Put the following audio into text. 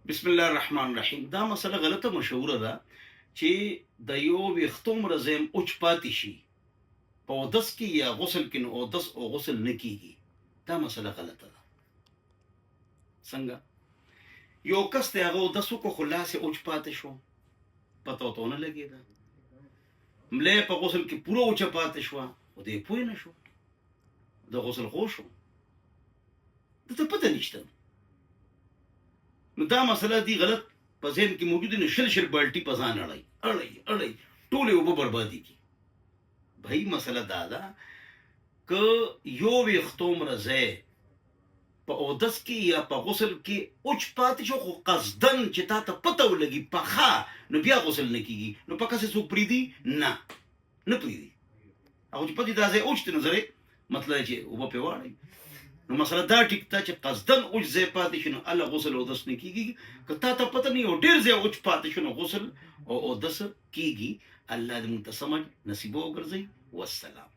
بسم الله الرحمن الرحیم. دا مسله غلطه مشهوره ده چې د یو وختوم رزم اوچ پاتې شي په اودس کې یا غسل کې، نو اودس او غسل نه کیږي. دا مسله غلطه ده. څنګه یو کس ته هغه اودس کو خلاص اوچ پاتې شو، پته وته نه لګیدا، ملې په غسل کې پوره اوچ پاتې شو او دې پوی نه شو، د غسل خو شو، ته پته نشته. نو دا مسله دی غلط په ذهن کې موجود نه، شل بالټي په ځان اړای ټولې وب بربادي کی. بھائی مسله دا ده ک یو وختوم رزه په اودس کې یا په غسل کې اوچ پاتې شو، خو قصدن چې تا ته پته ولګي پخا، نو بیا غسل نه کیږي. نو پکې څه څوک پریدي نه پریدي، او چې پدې دا ځای اوچ ته نظر مطلب چې وب په واړی. نو مسله دا ټیک ته چې قصدن اوچ ځای پاتې شنو الله غسل او دس نه کیږي. که تا ته پته نه یو ډیر ځای اوچ پاتې شنو غسل او دس کیږي. الله دې موږ ته سمجھ نصیب وګرځي. والسلام.